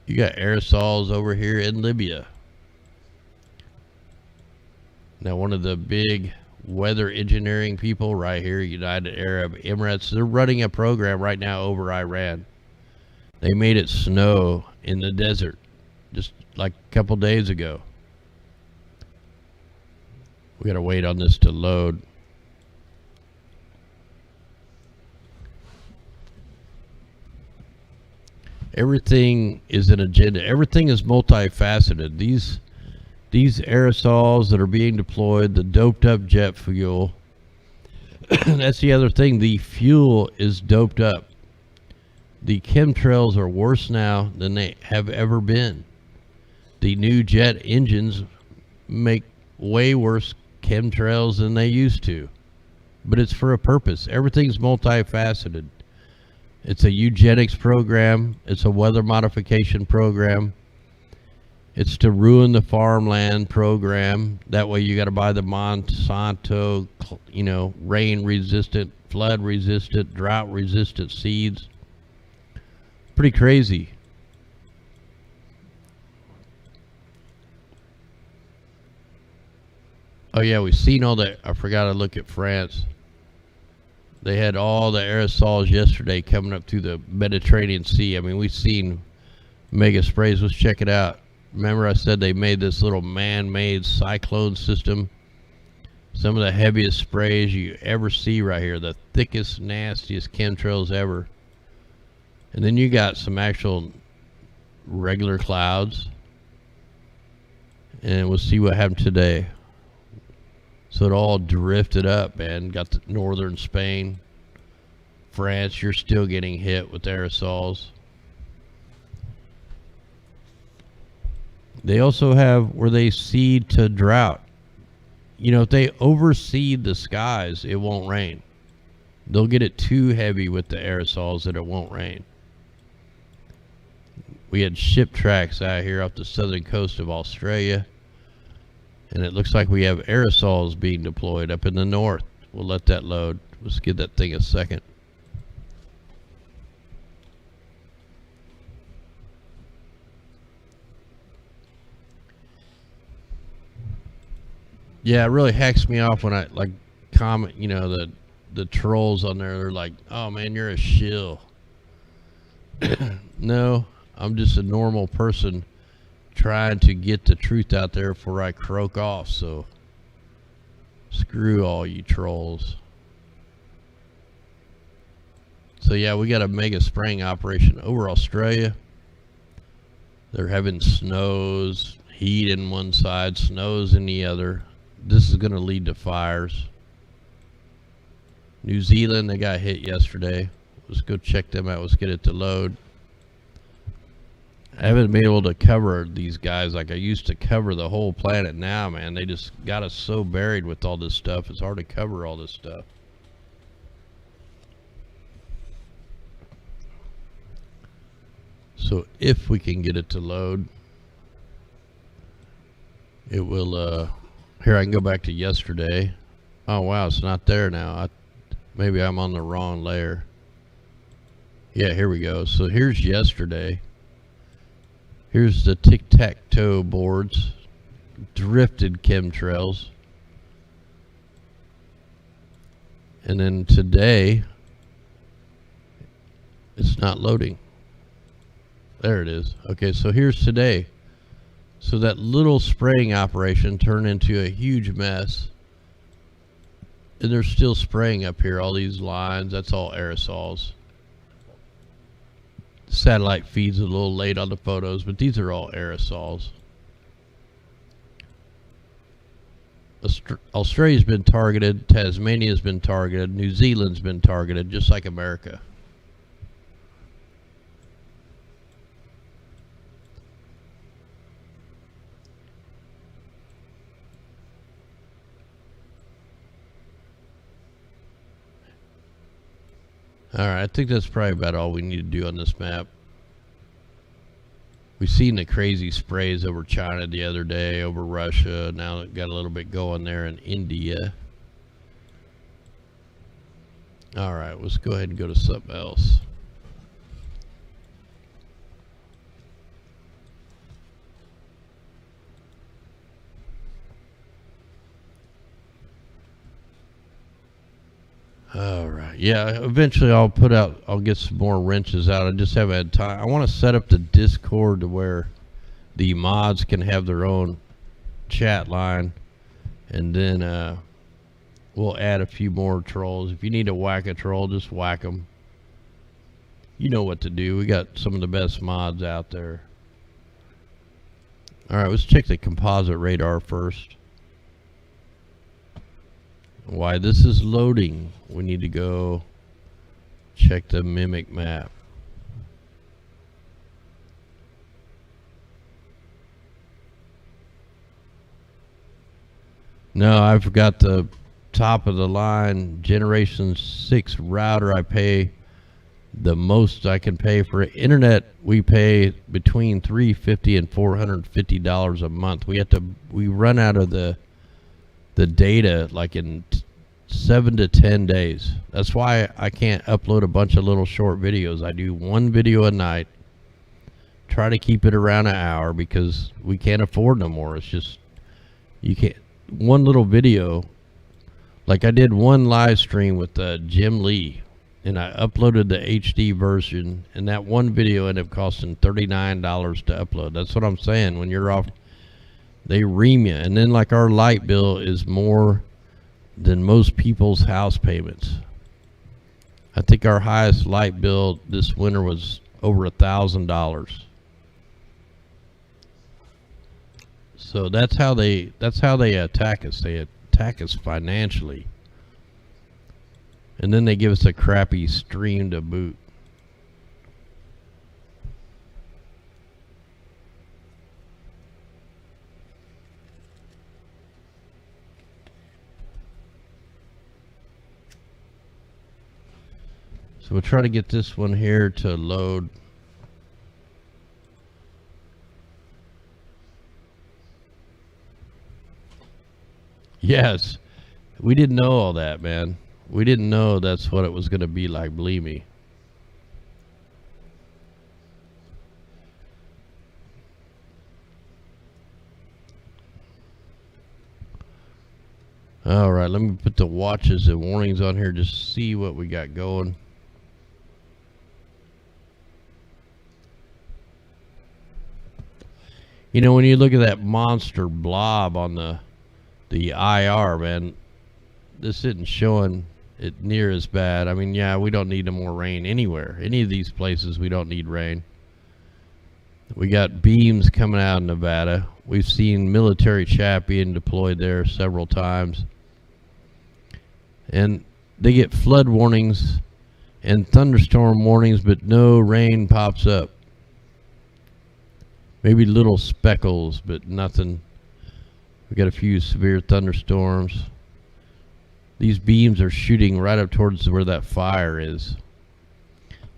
You got aerosols over here in Libya. Now, one of the big weather engineering people right here, United Arab Emirates, they're running a program right now over Iran. They made it snow in the desert just like a couple days ago. We gotta wait on this to load. Everything is an agenda. Everything is multifaceted. These aerosols that are being deployed, the doped up jet fuel, that's the other thing. The fuel is doped up. The chemtrails are worse now than they have ever been. The new jet engines make way worse chemtrails than they used to. But it's for a purpose. Everything's multifaceted. It's a eugenics program. It's a weather modification program. It's to ruin the farmland program. That way you got to buy the Monsanto, you know, rain resistant, flood resistant, drought resistant seeds. Pretty crazy. Oh yeah, we've seen all that. I forgot to look at France. They had all the aerosols yesterday coming up through the Mediterranean Sea. I mean, we've seen mega sprays. Let's check it out. Remember I said they made this little man-made cyclone system? Some of the heaviest sprays you ever see right here. The thickest, nastiest chemtrails ever. And then you got some actual regular clouds. And we'll see what happened today. So it all drifted up, man. Got the northern Spain. France, you're still getting hit with aerosols. They also have where they seed to drought. You know, if they overseed the skies, it won't rain. They'll get it too heavy with the aerosols that it won't rain. We had ship tracks out here off the southern coast of Australia. And it looks like we have aerosols being deployed up in the north. We'll let that load. Let's give that thing a second. Yeah, it really hacks me off when I like comment, you know, the trolls on there. They're like, oh man, you're a shill. No, I'm just a normal person trying to get the truth out there before I croak off. So screw all you trolls. So yeah, we got a mega spraying operation over Australia. They're having snows, heat in one side, snows in the other. This is going to lead to fires. New Zealand, they got hit yesterday. Let's go check them out. Let's get it to load. I haven't been able to cover these guys like I used to cover the whole planet now, man. They just got us so buried with all this stuff. It's hard to cover all this stuff. So if we can get it to load, it will, here I can go back to yesterday. Oh wow, it's not there now. Maybe I'm on the wrong layer. Yeah, here we go. So here's yesterday. Here's the tic-tac-toe boards, drifted chemtrails. And then today, it's not loading. There it is. Okay, so here's today. So that little spraying operation turned into a huge mess. And they're still spraying up here. All these lines, that's all aerosols. Satellite feed's a little late on the photos, but these are all aerosols. Australia's been targeted. Tasmania's been targeted. New Zealand's been targeted, just like America. Alright, I think that's probably about all we need to do on this map. We've seen the crazy sprays over China the other day, over Russia. Now it got a little bit going there in India. Alright, let's go ahead and go to something else. Alright, yeah, eventually I'll get some more wrenches out. I just haven't had time. I want to set up the Discord to where the mods can have their own chat line, and then we'll add a few more trolls. If you need to whack a troll, just whack them. You know what to do. We got some of the best mods out there. Alright, let's check the composite radar first. While this is loading, we need to go check the mimic map. No, I've got the top of the line Generation 6 router. I pay the most I can pay for it. Internet, we pay between $350 and $450 a month. We run out of the data like in 7 to 10 days. That's why I can't upload a bunch of little short videos. I do one video a night, try to keep it around an hour, because we can't afford no more. It's just, you can't, one little video, like I did one live stream with Jim Lee, and I uploaded the HD version, and that one video ended up costing $39 to upload. That's what I'm saying. When you're off, they ream you. And then like our light bill is more than most people's house payments. I think our highest light bill this winter was over $1,000. So that's how they attack us. They attack us financially, and then they give us a crappy stream to boot. So we'll try to get this one here to load. Yes, we didn't know all that, man. We didn't know that's what it was going to be like, believe me. All right, let me put the watches and warnings on here, just see what we got going. You know, when you look at that monster blob on the IR, man, this isn't showing it near as bad. I mean, yeah, we don't need no more rain anywhere. Any of these places, we don't need rain. We got beams coming out of Nevada. We've seen military chat being deployed there several times. And they get flood warnings and thunderstorm warnings, but no rain pops up. Maybe little speckles, but nothing. We got a few severe thunderstorms. These beams are shooting right up towards where that fire is.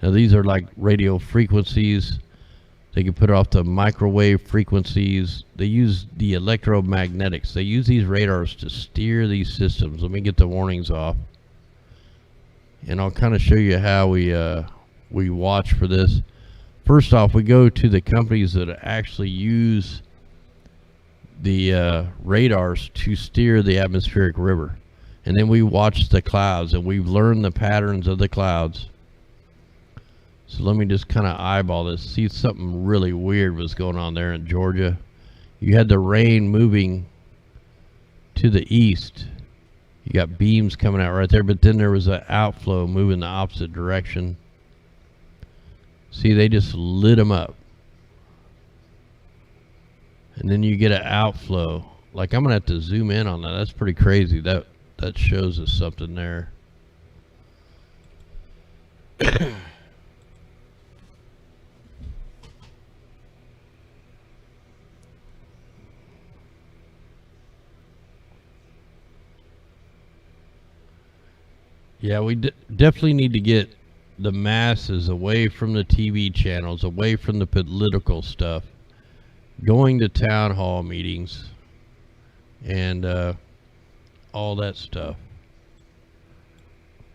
Now these are like radio frequencies. They can put off the microwave frequencies. They use the electromagnetics. They use these radars to steer these systems. Let me get the warnings off, and I'll kind of show you how we watch for this. First off, we go to the companies that actually use the radars to steer the atmospheric river, and then we watch the clouds, and we've learned the patterns of the clouds. So let me just kind of eyeball this. See, something really weird was going on there in Georgia. You had the rain moving to the east, You got beams coming out right there, but then there was an outflow moving the opposite direction. See, they just lit them up. And then you get an outflow. Like, I'm gonna have to zoom in on that. That's pretty crazy. That shows us something there. Yeah, we definitely need to get the masses away from the TV channels, away from the political stuff, going to town hall meetings and all that stuff.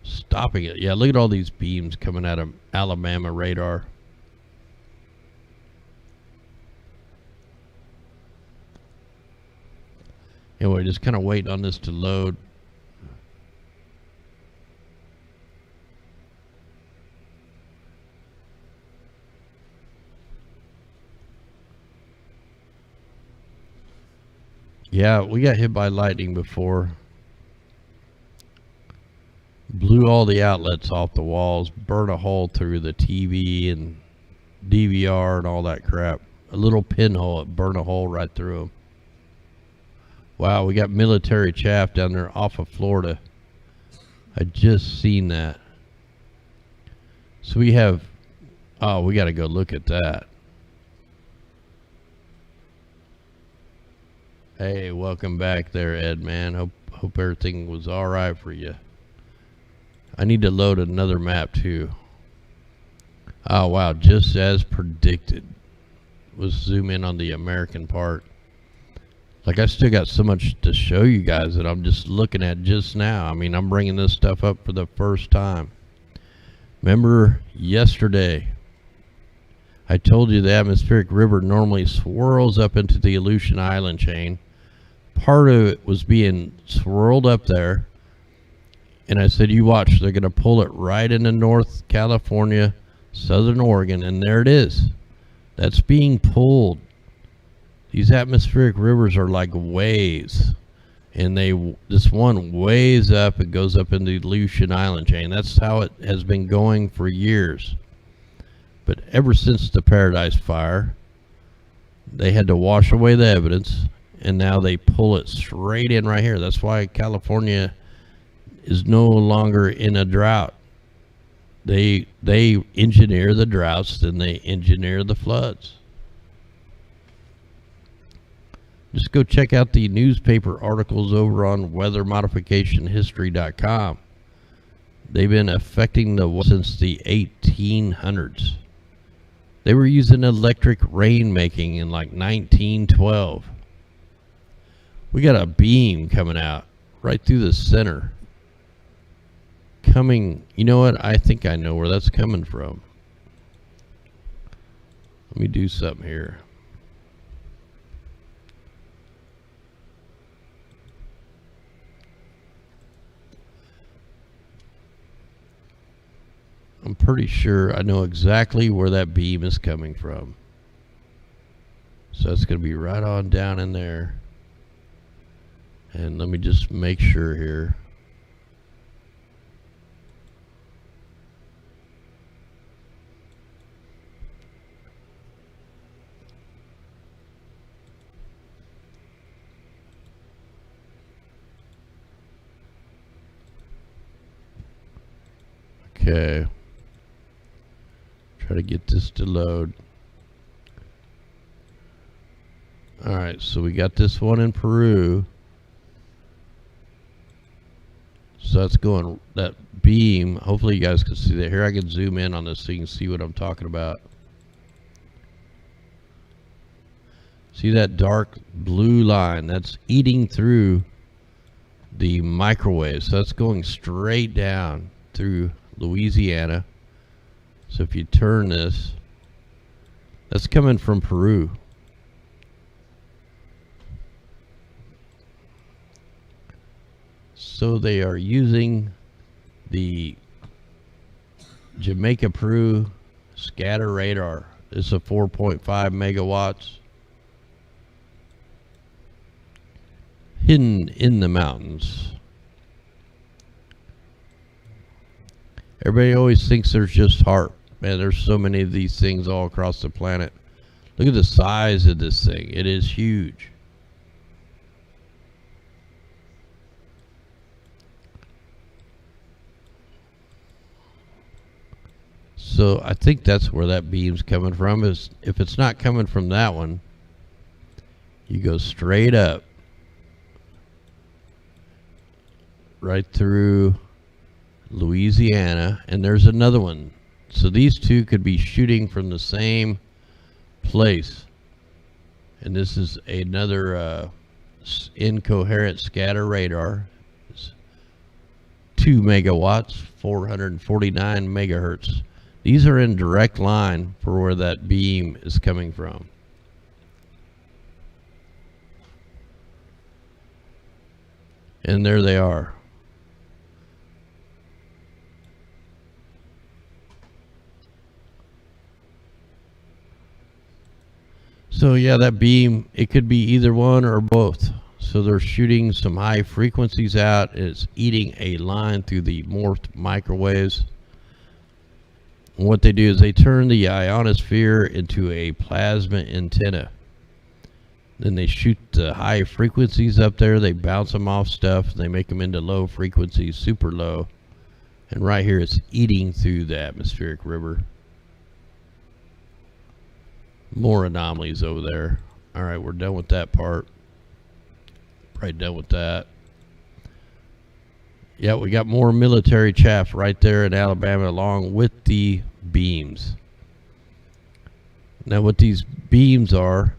Stopping it. Yeah, look at all these beams coming out of Alabama radar. Anyway, just kind of waiting on this to load. Yeah, we got hit by lightning before. Blew all the outlets off the walls, burned a hole through the TV and DVR and all that crap. A little pinhole, it burned a hole right through them. Wow, we got military chaff down there off of Florida. I just seen that. So we have, oh, we got to go look at that. Hey, welcome back there, Ed, man. Hope everything was all right for you. I need to load another map too. Oh wow, just as predicted. Let's zoom in on the American part. Like, I still got so much to show you guys that I'm just looking at just now. I mean, I'm bringing this stuff up for the first time. Remember yesterday, I told you the atmospheric river normally swirls up into the Aleutian Island chain. Part of it was being swirled up there. And I said, you watch, they're going to pull it right into North California, Southern Oregon, and there it is. That's being pulled. These atmospheric rivers are like waves. And this one waves up, it goes up into the Aleutian Island chain. That's how it has been going for years. But ever since the Paradise Fire, they had to wash away the evidence, and now they pull it straight in right here. That's why California is no longer in a drought. They engineer the droughts, then they engineer the floods. Just go check out the newspaper articles over on weathermodificationhistory.com. They've been affecting the weather since the 1800s. They were using electric rainmaking in like 1912. We got a beam coming out right through the center. Coming, you know what? I think I know where that's coming from. Let me do something here. I'm pretty sure I know exactly where that beam is coming from. So it's going to be right on down in there. And let me just make sure here. Okay. Try to get this to load. Alright, so we got this one in Peru. So that's going, that beam, hopefully you guys can see that. Here I can zoom in on this so you can see what I'm talking about. See that dark blue line? That's eating through the microwave. So that's going straight down through Louisiana. So if you turn this, that's coming from Peru. So they are using the Jamaica Peru scatter radar. It's a 4.5 megawatts hidden in the mountains. Everybody always thinks there's just Hart. Man, there's so many of these things all across the planet. Look at the size of this thing. It is huge. So I think that's where that beam's coming from. Is if it's not coming from that one, you go straight up right through Louisiana, and there's another one. So these two could be shooting from the same place. And this is another incoherent scatter radar. It's 2 megawatts, 449 megahertz. These are in direct line for where that beam is coming from. And there they are. So yeah, that beam, it could be either one or both. So they're shooting some high frequencies out. It's eating a line through the morphed microwaves. And what they do is they turn the ionosphere into a plasma antenna. Then they shoot the high frequencies up there. They bounce them off stuff. They make them into low frequencies, super low. And right here, it's eating through the atmospheric river. More anomalies over there. All right, we're done with that part. Right, done with that. Yeah, we got more military chaff right there in Alabama along with the beams. Now what these beams are,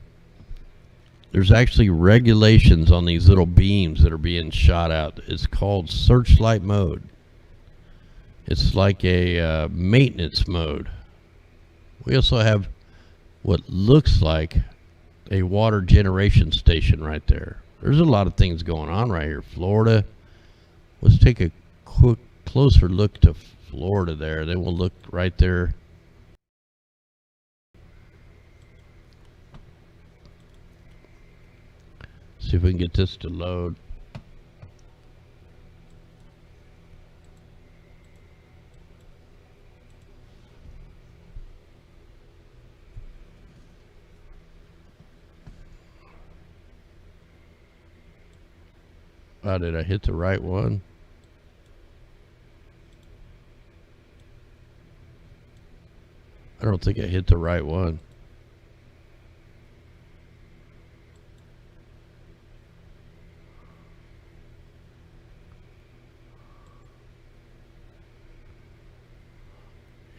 there's actually regulations on these little beams that are being shot out. It's called searchlight mode. It's like a maintenance mode. We also have what looks like a water generation station right there. There's a lot of things going on right here. Florida. Let's take a quick closer look to Florida there. Then we'll look right there. See if we can get this to load. Oh, did I hit the right one? I don't think I hit the right one.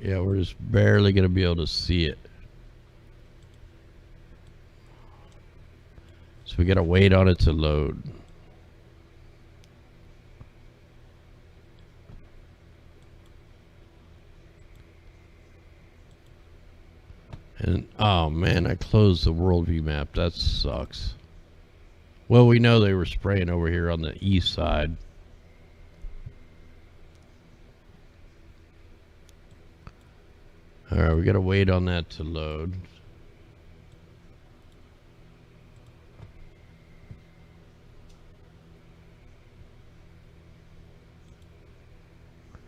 Yeah, we're just barely going to be able to see it. So we got to wait on it to load. And oh man, I closed the worldview map. That sucks. Well, we know they were spraying over here on the east side. Alright, we gotta wait on that to load.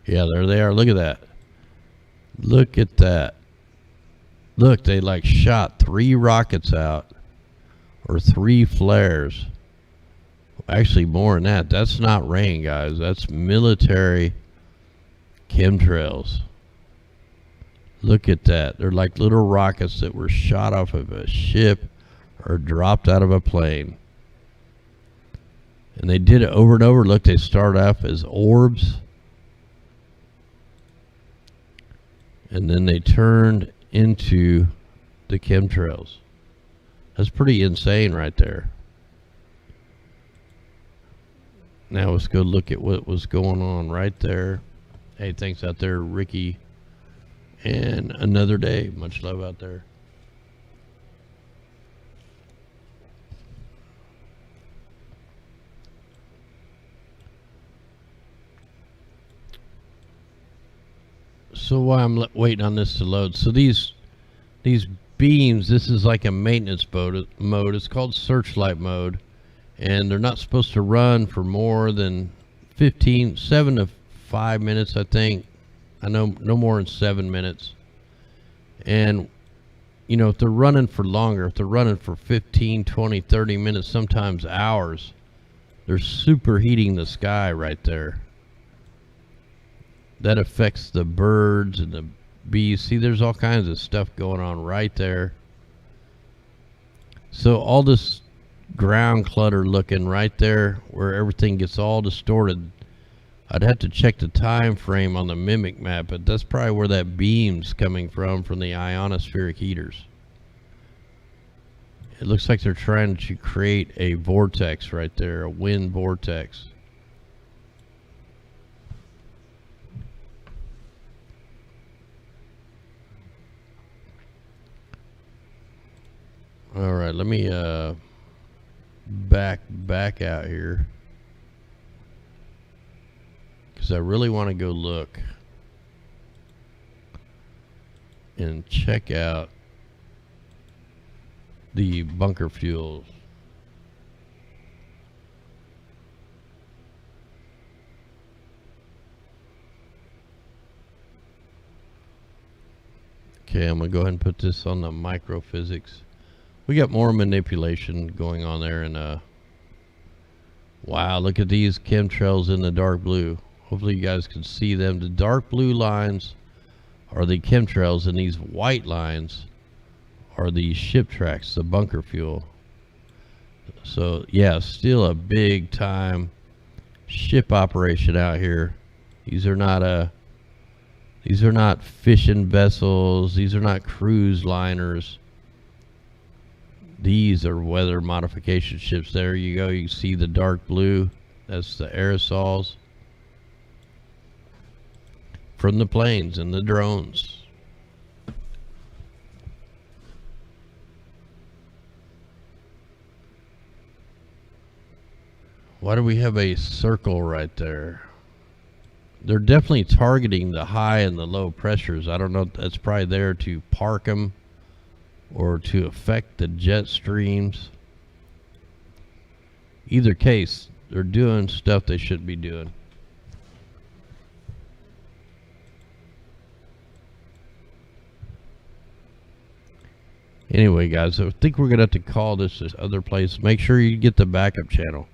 Yeah, there they are. Look at that. Look at that. Look, they like shot 3 rockets out, or 3 flares. Actually, more than that. That's not rain, guys. That's military chemtrails. Look at that. They're like little rockets that were shot off of a ship or dropped out of a plane. And they did it over and over. Look, they start off as orbs. And then they turned into the chemtrails. That's pretty insane right there. Now let's go look at what was going on right there. Hey, thanks out there, Ricky. And another day. Much love out there. So while I'm waiting on this to load, so these beams, this is like a maintenance mode. It's called searchlight mode, and they're not supposed to run for more than 7 to 5 minutes, I think. I know no more than 7 minutes. And, you know, if they're running for longer, if they're running for 15, 20, 30 minutes, sometimes hours, they're superheating the sky right there. That affects the birds and the bees. See, there's all kinds of stuff going on right there. So all this ground clutter looking right there where everything gets all distorted, I'd have to check the time frame on the mimic map, but that's probably where that beam's coming from the ionospheric heaters. It looks like they're trying to create a vortex right there, a wind vortex. All right, let me back out here, because I really want to go look and check out the bunker fuels. Okay, I'm gonna go ahead and put this on the microphysics. We got more manipulation going on there, and wow, look at these chemtrails in the dark blue. Hopefully you guys can see them. The dark blue lines are the chemtrails, and these white lines are the ship tracks, the bunker fuel. So yeah, still a big time ship operation out here. These are not fishing vessels. These are not cruise liners. These are weather modification ships. There you go. You can see the dark blue. That's the aerosols from the planes and the drones. Why do we have a circle right there? They're definitely targeting the high and the low pressures. I don't know if that's probably there to park them or to affect the jet streams. Either case, they're doing stuff they shouldn't be doing. Anyway, guys, I think we're gonna have to call this other place. Make sure you get the backup channel.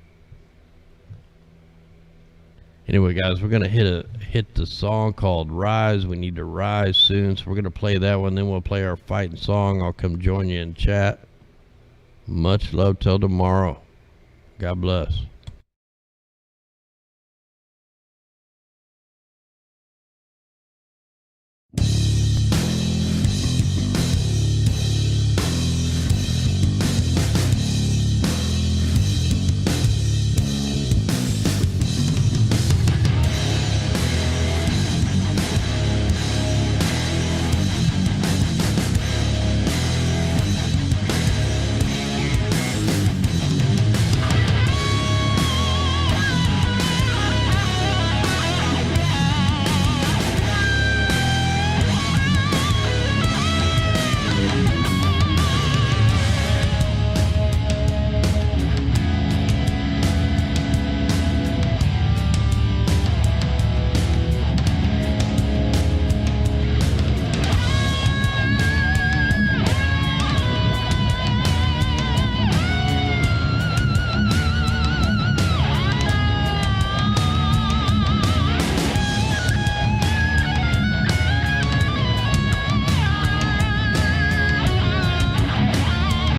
Anyway, guys, we're gonna hit the song called Rise. We need to rise soon, so we're gonna play that one. Then we'll play our fighting song. I'll come join you in chat. Much love till tomorrow. God bless.